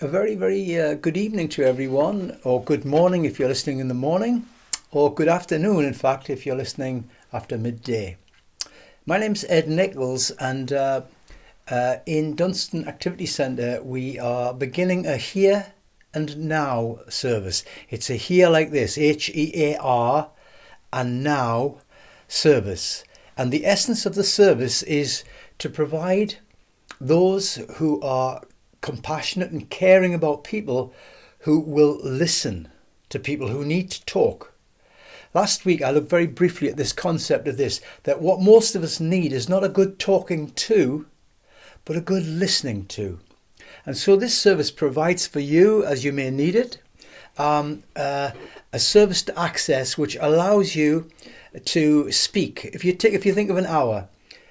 A very good evening to everyone, or good morning if you're listening in the morning, or good afternoon, in fact, if you're listening after midday. My name's Ed Nichols, and in Dunstan Activity Centre we are beginning a Here and Now service. It's a Here like this, H-E-A-R, and Now service. And the essence of the service is to provide those who are compassionate and caring about people who will listen to people who need to talk. Last week I looked very briefly at this concept of this, that what most of us need is not a good talking to, but a good listening to. And so this service provides for you, as you may need it, a service to access which allows you to speak. If you think of an hour,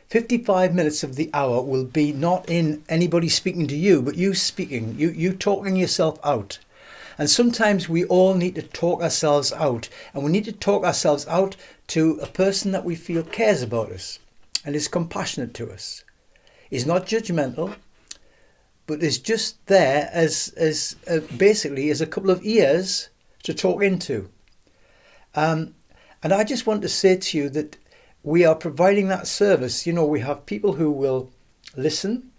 55 minutes of the hour will be not in anybody speaking to you, but you speaking, you talking yourself out. And sometimes we all need to talk ourselves out, and we need to talk ourselves out to a person that we feel cares about us and is compassionate to us, is not judgmental, but is just there as basically as a couple of ears to talk into. And I just want to say to you that we are providing that service. You know, we have people who will listen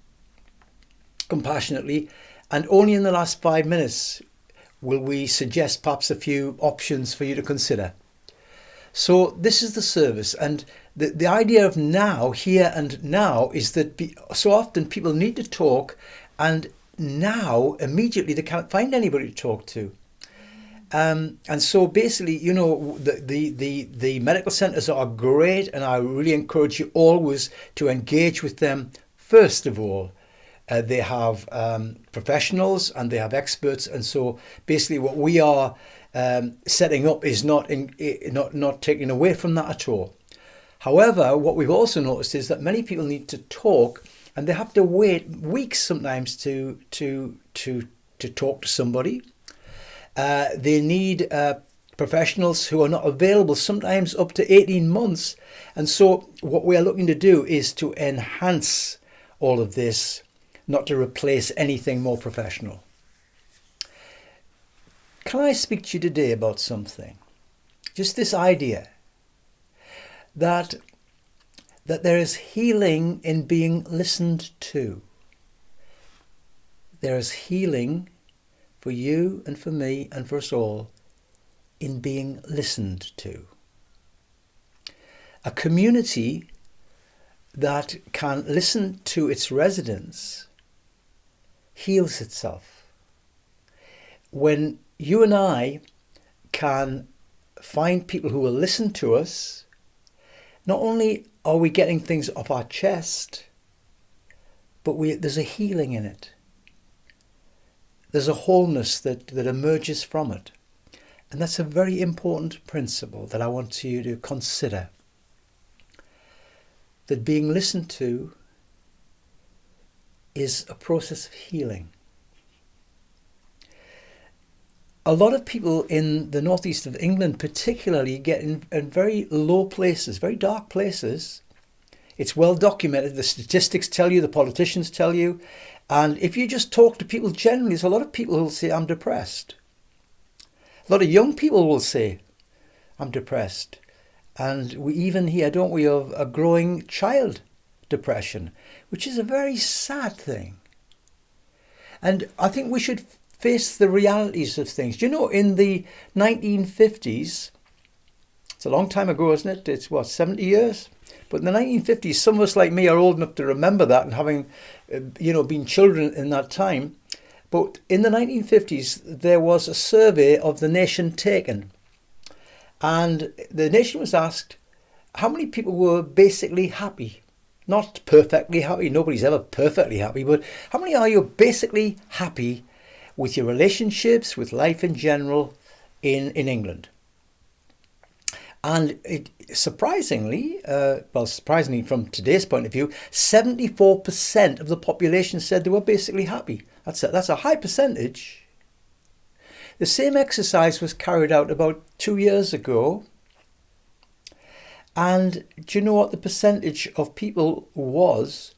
compassionately, and only in the last 5 minutes will we suggest perhaps a few options for you to consider. So this is the service, and the idea of now, here and now, is that so often people need to talk, and now immediately they can't find anybody to talk to. And so basically, you know, the medical centres are great, and I really encourage you always to engage with them. First of all, they have professionals and they have experts, and so basically what we are setting up is not taking away from that at all. However, what we've also noticed is that many people need to talk, and they have to wait weeks sometimes to talk to somebody. They need professionals who are not available, sometimes up to 18 months. And so what we are looking to do is to enhance all of this, not to replace anything more professional. Can I speak to you today about something? Just this idea that there is healing in being listened to. There is healing for you and for me and for us all in being listened to. A community that can listen to its residents heals itself. When you and I can find people who will listen to us, not only are we getting things off our chest, but there's a healing in it. There's a wholeness that emerges from it. And that's a very important principle that I want you to consider. That being listened to is a process of healing. A lot of people in the northeast of England particularly get in very low places, very dark places. It's well documented. The statistics tell you, the politicians tell you. And if you just talk to people generally, there's a lot of people who will say, I'm depressed. A lot of young people will say, I'm depressed. And we even hear, don't we, of a growing child depression, which is a very sad thing. And I think we should face the realities of things. You know, in the 1950s, it's a long time ago, isn't it? It's 70 years? But in the 1950s, some of us like me are old enough to remember that and having, been children in that time. But in the 1950s, there was a survey of the nation taken. And the nation was asked how many people were basically happy. Not perfectly happy. Nobody's ever perfectly happy. But how many are you basically happy with your relationships, with life in general in England? And surprisingly from today's point of view, 74% of the population said they were basically happy. That's a high percentage. The same exercise was carried out about 2 years ago. And do you know what the percentage of people was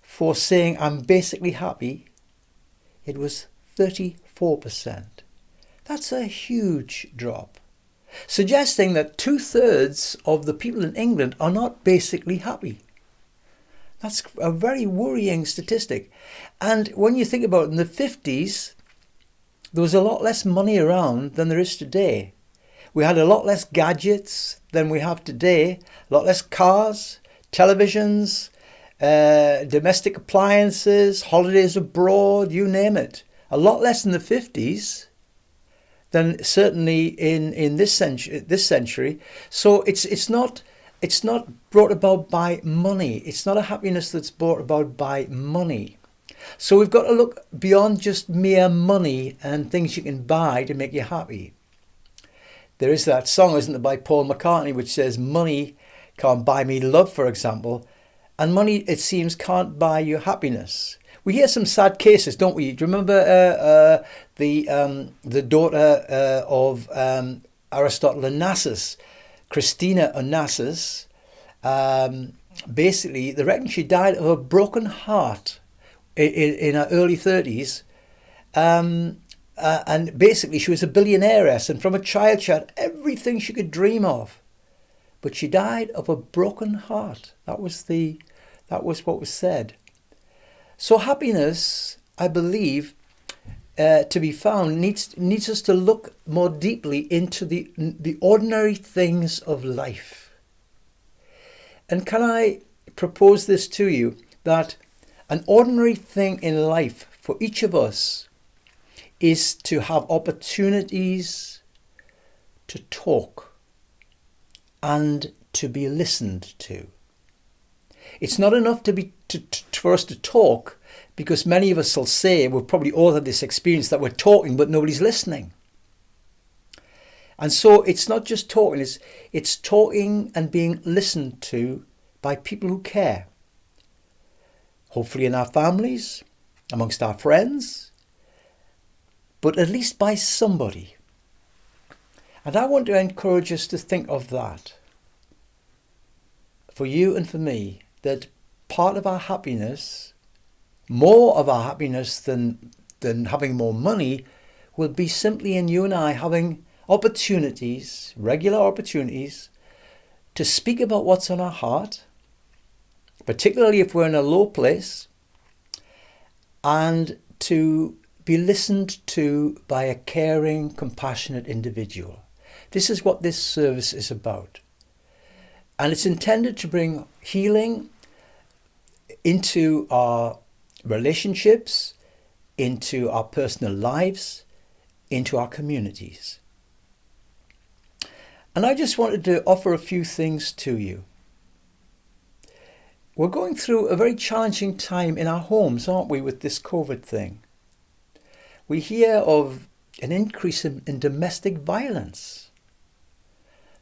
for saying I'm basically happy? It was 34%. That's a huge drop, suggesting that 2/3 of the people in England are not basically happy. That's a very worrying statistic. And when you think about it, in the 50s, there was a lot less money around than there is today. We had a lot less gadgets than we have today, a lot less cars, televisions, domestic appliances, holidays abroad, you name it. A lot less in the 50s than certainly in this century. So it's not brought about by money. It's not a happiness that's brought about by money. So we've got to look beyond just mere money and things you can buy to make you happy. There is that song, isn't there, by Paul McCartney, which says, money can't buy me love, for example. And money, it seems, can't buy you happiness. We hear some sad cases, don't we? Do you remember the daughter of Aristotle Onassis, Christina Onassis? Basically, they reckon she died of a broken heart in her early 30s. And basically, she was a billionaireess, and from a child, she had everything she could dream of. But she died of a broken heart. That was what was said. So happiness, I believe, to be found needs us to look more deeply into the ordinary things of life. And can I propose this to you, that an ordinary thing in life for each of us is to have opportunities to talk and to be listened to. It's not enough for us to talk, because many of us will say, we've probably all had this experience, that we're talking but nobody's listening. And so it's not just talking, it's talking and being listened to by people who care. Hopefully in our families, amongst our friends, but at least by somebody. And I want to encourage us to think of that, for you and for me, that part of our happiness, more of our happiness than having more money, will be simply in you and I having opportunities, regular opportunities, to speak about what's on our heart, particularly if we're in a low place, and to be listened to by a caring, compassionate individual. This is what this service is about. And it's intended to bring healing into our relationships, into our personal lives, into our communities. And I just wanted to offer a few things to you. We're going through a very challenging time in our homes, aren't we, with this COVID thing? We hear of an increase in domestic violence.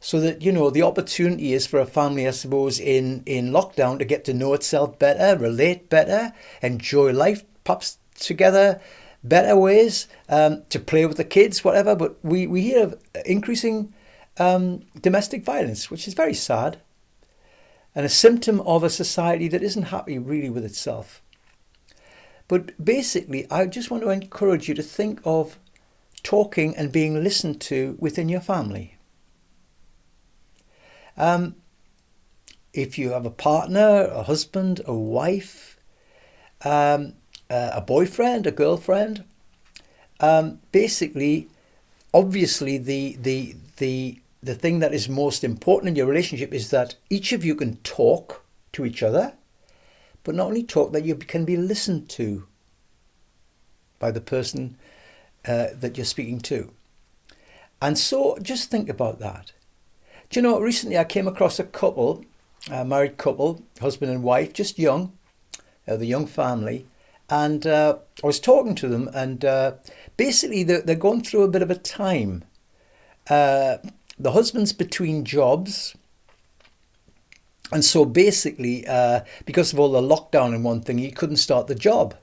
So that, the opportunity is for a family, I suppose, in lockdown to get to know itself better, relate better, enjoy life, perhaps together, better ways, to play with the kids, whatever. But we hear of increasing domestic violence, which is very sad, and a symptom of a society that isn't happy really with itself. But basically, I just want to encourage you to think of talking and being listened to within your family. If you have a partner, a husband, a wife, a boyfriend, a girlfriend, basically, obviously, the thing that is most important in your relationship is that each of you can talk to each other, but not only talk, that you can be listened to by the person that you're speaking to. And so just think about that. Do you know, recently I came across a couple, a married couple, husband and wife, just young, the young family, and I was talking to them, and basically they're going through a bit of a time. The husband's between jobs, and so basically, because of all the lockdown and one thing, he couldn't start the job.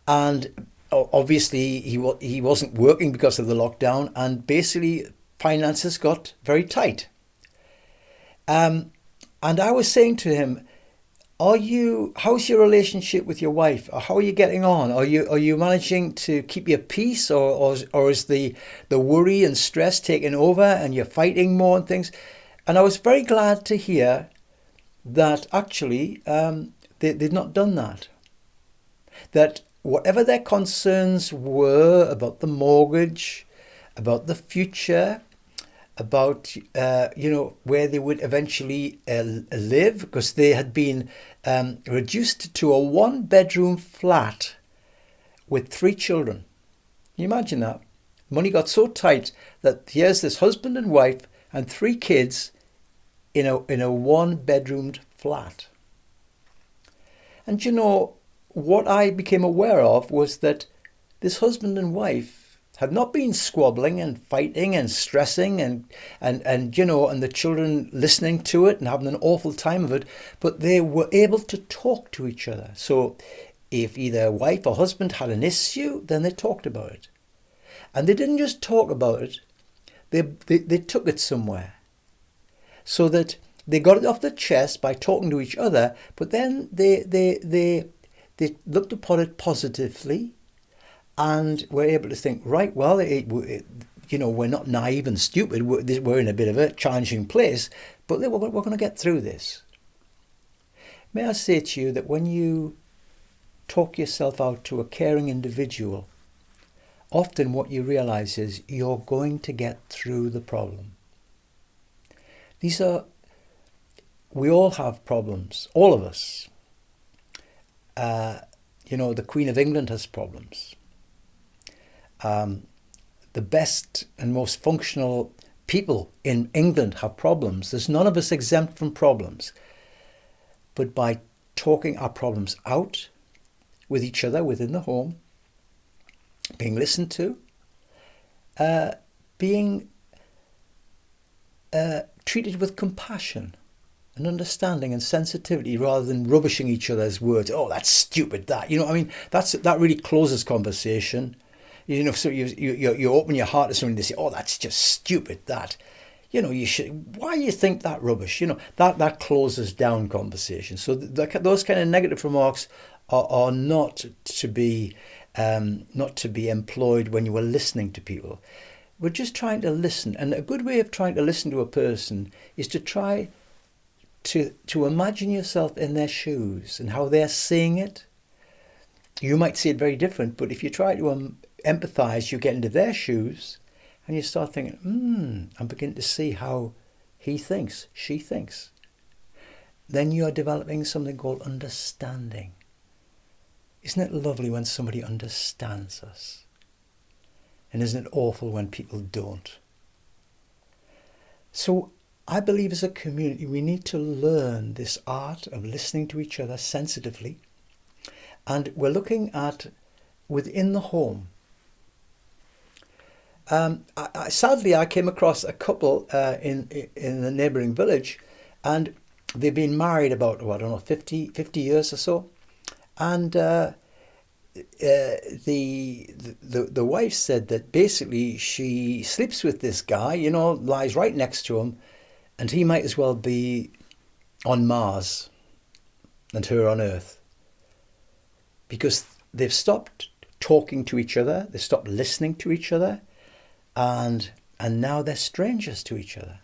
And obviously he wasn't working because of the lockdown, and basically finances got very tight. And I was saying to him, how's your relationship with your wife? Or how are you getting on? Are you managing to keep your peace, or is the worry and stress taking over and you're fighting more and things? And I was very glad to hear that actually they'd not done that. That whatever their concerns were about the mortgage, about the future, about where they would eventually live, because they had been reduced to a one-bedroom flat with 3 children. Can you imagine that? Money got so tight that here's this husband and wife and 3 kids in a one-bedroomed flat. And what I became aware of was that this husband and wife had not been squabbling and fighting and stressing and the children listening to it and having an awful time of it, but they were able to talk to each other. So if either wife or husband had an issue, then they talked about it. And they didn't just talk about it, they took it somewhere. So that they got it off their chest by talking to each other, but then they looked upon it positively and were able to think, right, well, we're not naive and stupid. We're in a bit of a challenging place, but we're going to get through this. May I say to you that when you talk yourself out to a caring individual, often what you realize is you're going to get through the problem. We all have problems, all of us. The Queen of England has problems. The best and most functional people in England have problems. There's none of us exempt from problems. But by talking our problems out with each other within the home, being listened to, being treated with compassion and understanding and sensitivity rather than rubbishing each other's words. Oh, that's stupid, that. That really closes conversation. So you open your heart to someone and they say, oh, that's just stupid, that. Why you think that rubbish? That closes down conversation. So those kind of negative remarks are not to be employed when you are listening to people. We're just trying to listen. And a good way of trying to listen to a person is to try to imagine yourself in their shoes and how they're seeing it. You might see it very different, but if you try to empathize, you get into their shoes and you start thinking, I'm beginning to see how he thinks, she thinks. Then you're developing something called understanding. Isn't it lovely when somebody understands us? And isn't it awful when people don't? So I believe as a community we need to learn this art of listening to each other sensitively. And we're looking at within the home. Sadly, I came across a couple in the neighbouring village, and they've been married about, 50 years or so. And the wife said that basically she sleeps with this guy, lies right next to him, and he might as well be on Mars and her on Earth. Because they've stopped talking to each other, they've stopped listening to each other, and now they're strangers to each other.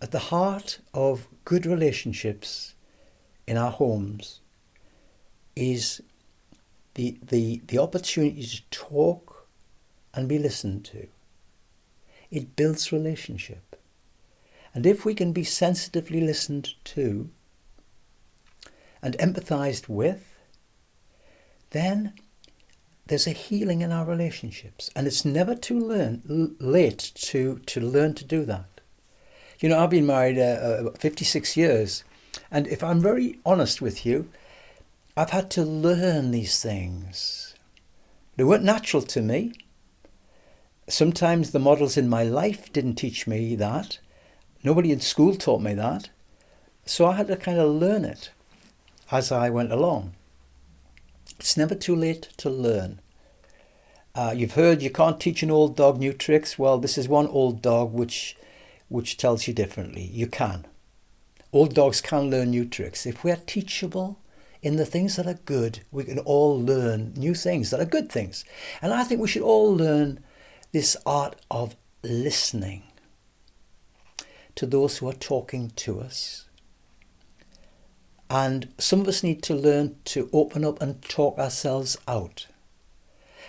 At the heart of good relationships in our homes is the opportunity to talk and be listened to. It builds relationship. And if we can be sensitively listened to and empathized with, then there's a healing in our relationships. And it's never too late to learn to do that. I've been married 56 years. And if I'm very honest with you, I've had to learn these things. They weren't natural to me. Sometimes the models in my life didn't teach me that. Nobody in school taught me that. So I had to kind of learn it as I went along. It's never too late to learn. You've heard you can't teach an old dog new tricks. Well, this is one old dog which tells you differently. You can. old dogs can learn new tricks. If we're teachable in the things that are good, we can all learn new things that are good things. And I think we should all learn this art of listening to those who are talking to us. And some of us need to learn to open up and talk ourselves out.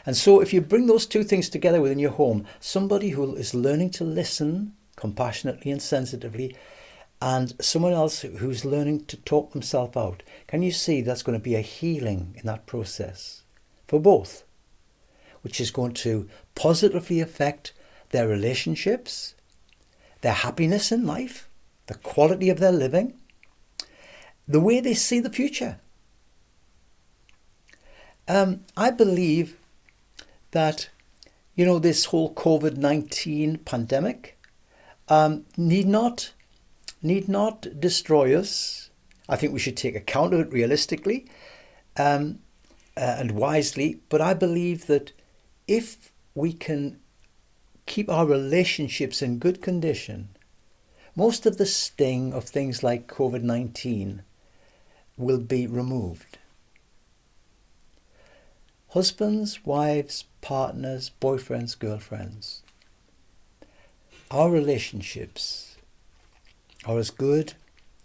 And so if you bring those two things together within your home, somebody who is learning to listen compassionately and sensitively, and someone else who's learning to talk themselves out, can you see that's going to be a healing in that process for both, which is going to positively affect their relationships, their happiness in life, the quality of their living, the way they see the future. I believe that, this whole COVID-19 pandemic need not destroy us. I think we should take account of it realistically and wisely. But I believe that if we can keep our relationships in good condition, most of the sting of things like COVID-19 will be removed. Husbands, wives, partners, boyfriends, girlfriends, our relationships are as good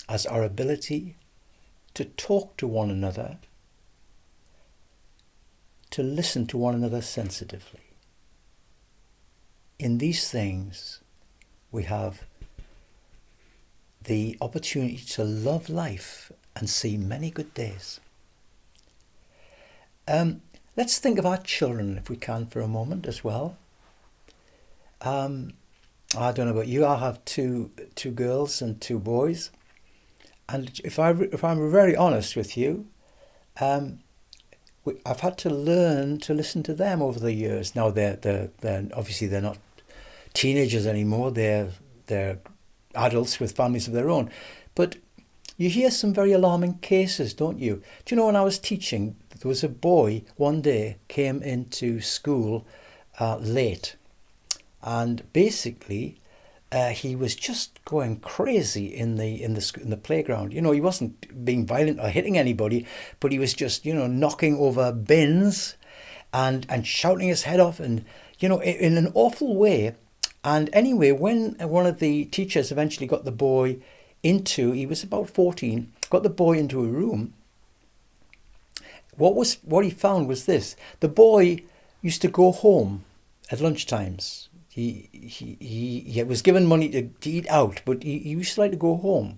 as our ability to talk to one another, to listen to one another sensitively. In these things, we have the opportunity to love life and see many good days. Let's think of our children, if we can, for a moment as well. I don't know about you. I have two girls and two boys, and if I'm very honest with you, I've had to learn to listen to them over the years. Now they're obviously they're not teenagers anymore. They're adults with families of their own, but you hear some very alarming cases, don't you? Do you know, when I was teaching, there was a boy one day came into school late, and basically he was just going crazy in the playground. He wasn't being violent or hitting anybody, but he was just knocking over bins and shouting his head off, and in an awful way. And anyway, when one of the teachers eventually got the boy he was about 14, got the boy into a room, what he found was this: the boy used to go home at lunchtimes. He was given money to eat out, but he used to like to go home,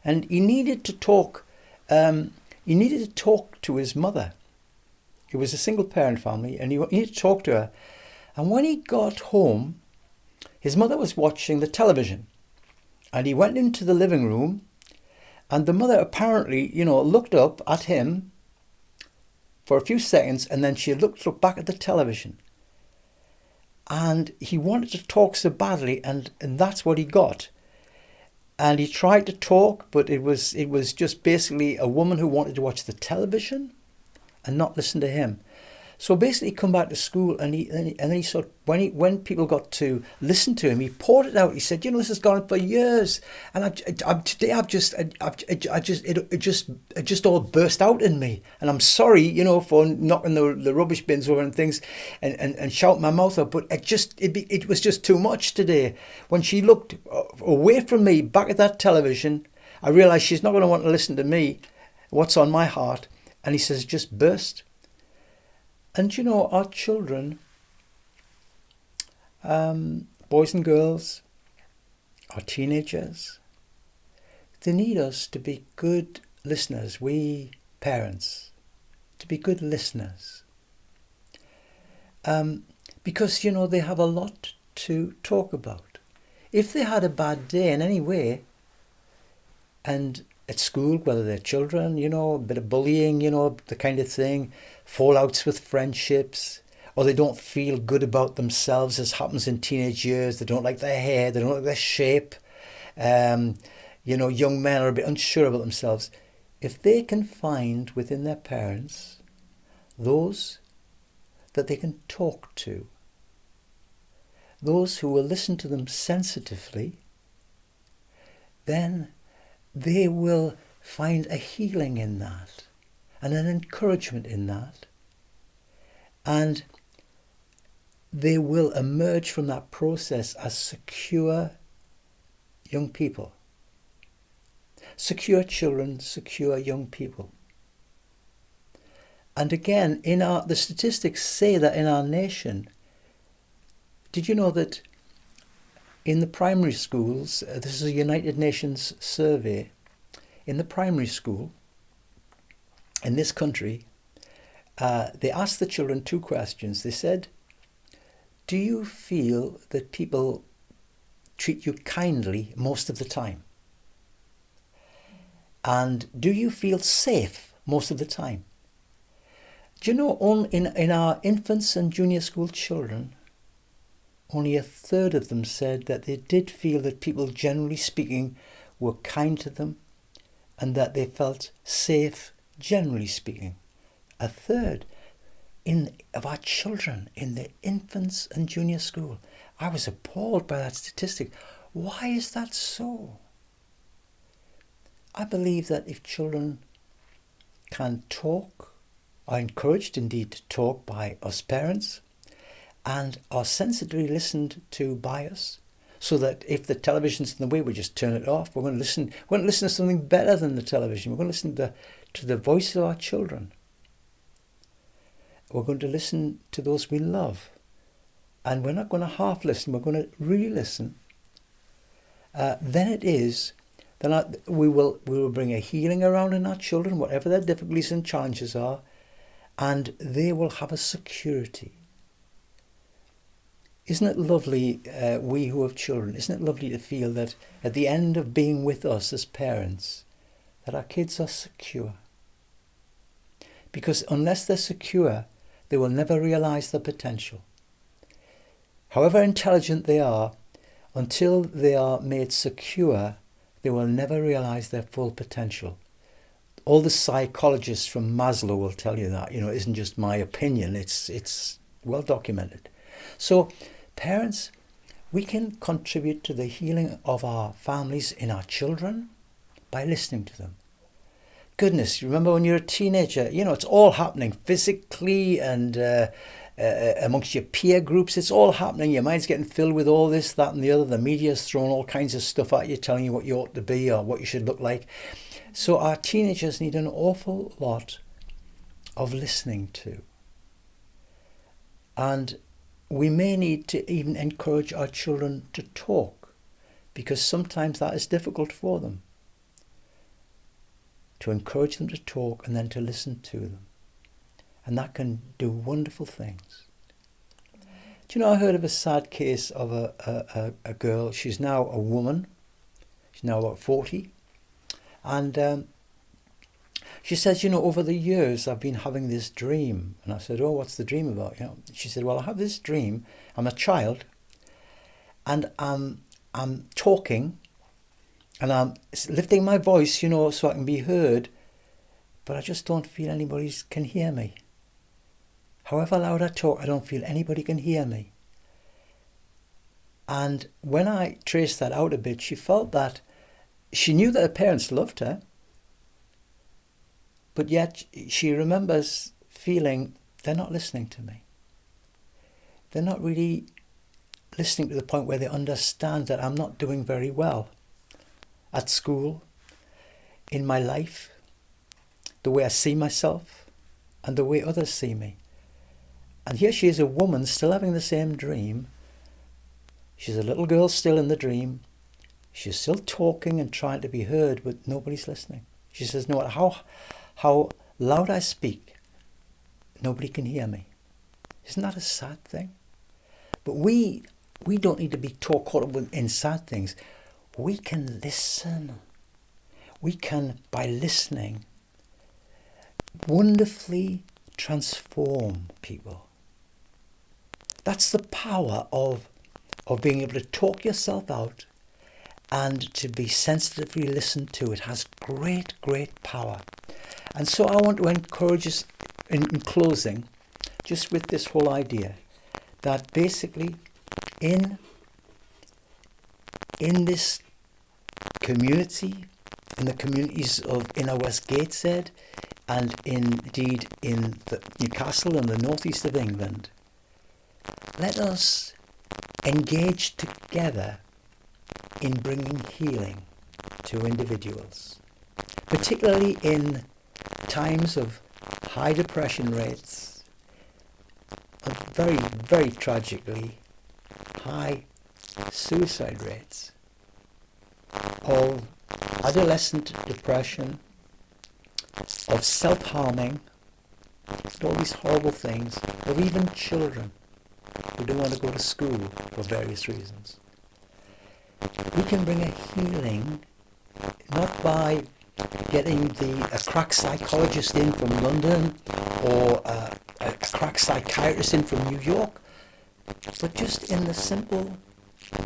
and he needed to talk. He needed to talk to his mother. It was a single parent family, and he needed to talk to her. And when he got home, his mother was watching the television, and he went into the living room, and the mother apparently, looked up at him for a few seconds, and then she looked back at the television. And he wanted to talk so badly, and that's what he got. And he tried to talk, but it was just basically a woman who wanted to watch the television and not listen to him. So basically, he come back to school, and then he sort of, when people got to listen to him, he poured it out. He said, "This has gone on for years, and it just all burst out in me, and I'm sorry, for knocking the rubbish bins over and things, and shouting my mouth up. But it was just too much today. When she looked away from me, back at that television, I realised she's not going to want to listen to me, what's on my heart." And he says, "Just burst." And our children, boys and girls, our teenagers, they need us to be good listeners, we parents, to be good listeners. Because, they have a lot to talk about. If they had a bad day in any way, and at school, whether they're children, a bit of bullying, the kind of thing, fallouts with friendships, or they don't feel good about themselves, as happens in teenage years. They don't like their hair, they don't like their shape. Young men are a bit unsure about themselves. If they can find within their parents those that they can talk to, those who will listen to them sensitively, then they will find a healing in that and an encouragement in that. And they will emerge from that process as secure young people. Secure children, secure young people. And again, the statistics say that in our nation, did you know that in the primary schools, this is a United Nations survey, in the primary school in this country, they asked the children 2 questions. They said, do you feel that people treat you kindly most of the time? And do you feel safe most of the time? Do you know, in our infants and junior school children, only 1/3 of them said that they did feel that people, generally speaking, were kind to them and that they felt safe, generally speaking. 1/3 of our children in the infants and junior school. I was appalled by that statistic. Why is that so? I believe that if children can talk, are encouraged indeed to talk by us parents, and are sensitively listened to by us, so that if the television's in the way, we just turn it off. We're going to listen to something better than the television. We're going to listen to the voice of our children. We're going to listen to those we love. And we're not going to half listen, we're going to really listen. Then we will bring a healing around in our children, whatever their difficulties and challenges are, and they will have a security. Isn't it lovely, we who have children, isn't it lovely to feel that at the end of being with us as parents, that our kids are secure? Because unless they're secure, they will never realise their potential. However intelligent they are, until they are made secure, they will never realise their full potential. All the psychologists from Maslow will tell you that. It isn't just my opinion, it's well documented. So, parents, we can contribute to the healing of our families in our children by listening to them. Goodness, you remember when you're a teenager, it's all happening physically and amongst your peer groups, it's all happening. Your mind's getting filled with all this, that and the other. The media's throwing all kinds of stuff at you, telling you what you ought to be or what you should look like. So our teenagers need an awful lot of listening to. And we may need to even encourage our children to talk, because sometimes that is difficult for them. To encourage them to talk and then to listen to them. And that can do wonderful things. Do you know, I heard of a sad case of a girl. She's now a woman. She's now about 40. And she says, over the years I've been having this dream. And I said, oh, what's the dream about? She said, well, I have this dream. I'm a child. And I'm talking. And I'm lifting my voice, so I can be heard. But I just don't feel anybody can hear me. However loud I talk, I don't feel anybody can hear me. And when I traced that out a bit, she felt that she knew that her parents loved her. But yet she remembers feeling they're not listening to me. They're not really listening to the point where they understand that I'm not doing very well at school, in my life, the way I see myself, and the way others see me. And here she is, a woman still having the same dream. She's a little girl still in the dream. She's still talking and trying to be heard, but nobody's listening. She says, no matter how loud I speak, nobody can hear me. Isn't that a sad thing? But we don't need to be caught up in sad things. We can listen. We can, by listening, wonderfully transform people. That's the power of being able to talk yourself out and to be sensitively listened to. It has great, great power. And so I want to encourage us in closing, just with this whole idea, that basically in this community, in the communities of Inner West Gateshead, and indeed in Newcastle and the northeast of England. Let us engage together in bringing healing to individuals, particularly in times of high depression rates, of very, very tragically high suicide rates, of adolescent depression, of self-harming, all these horrible things, of even children who don't want to go to school for various reasons. We can bring a healing not by getting a crack psychologist in from London or a crack psychiatrist in from New York, but just in the simple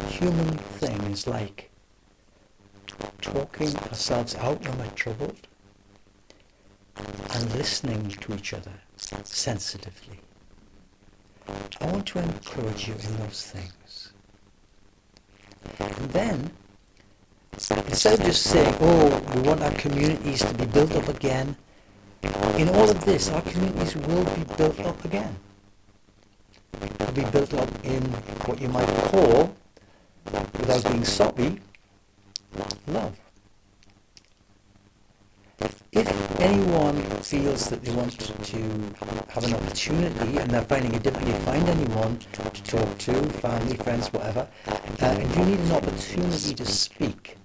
human things like talking ourselves out when we're troubled and listening to each other sensitively. I want to encourage you in those things. And then, instead of just saying, oh, we want our communities to be built up again, in all of this, our communities will be built up again. They'll be built up in what you might call, without being soppy, love. If anyone feels that they want to have an opportunity and they're finding it difficult to find anyone to talk to, family, friends, whatever, and you need an opportunity to speak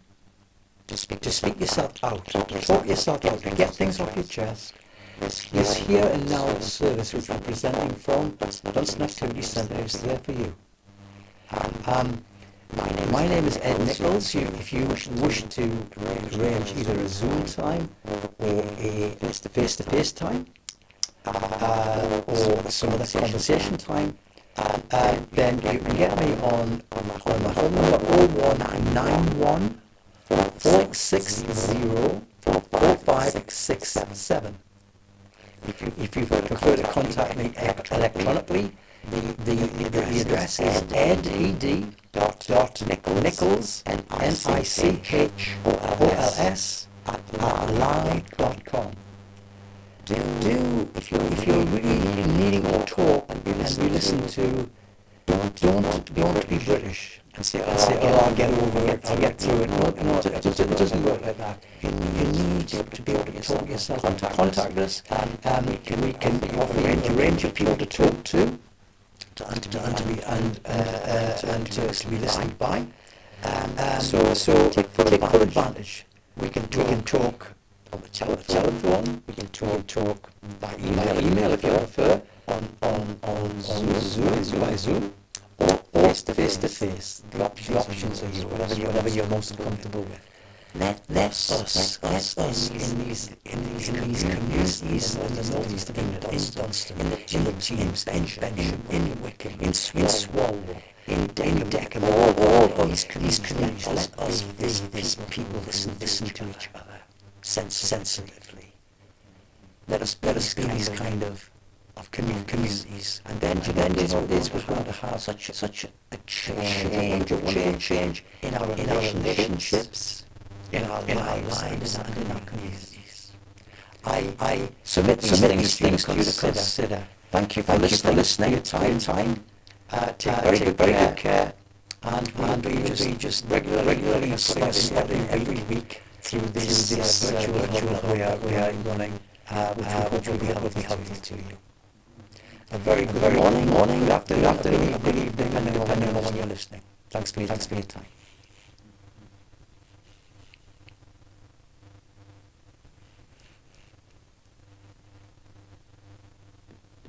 yourself out, talk yourself out, get things off your chest, this here and now service which we're presenting from Dunstan Activity Centre is there for you. My name is Ed Nichols. If you wish to arrange either a Zoom time or a face-to-face time or some other conversation time, then you can get me on my home number 0191 460 4567. If you prefer to contact me electronically, the address is ed.nichols, NICHOLS, @live.com. If you're really needing to talk and be listened to, don't be British and say, oh, I'll get over it, I'll get through it. No, it doesn't work like that. You need to be able to talk yourself. Contact us, and we can arrange your people to talk to, and to be listened by. So take full advantage. We can talk on the telephone. We can talk by email if you prefer, on Zoom, or face to face. The options are yours, whatever you're most comfortable with. Let us in these communities in the northeast of England, in Dunstan, in the Teams, in Wickham, in Swallow, in Deckham, all these communities, let us be these people listen to each other sensitively. Let us be these kind of communities, and then you know what it is, we're going to have such a change in our relationships, in our lives, and in our communities. I submit these things to you to consider. Thank you for listening. Your time. Take very good care, and we'll be just regularly putting every week through this virtual we are running, which will be helpful to you. A very good morning, good afternoon, good evening, depending on when you're listening. Thanks for your time.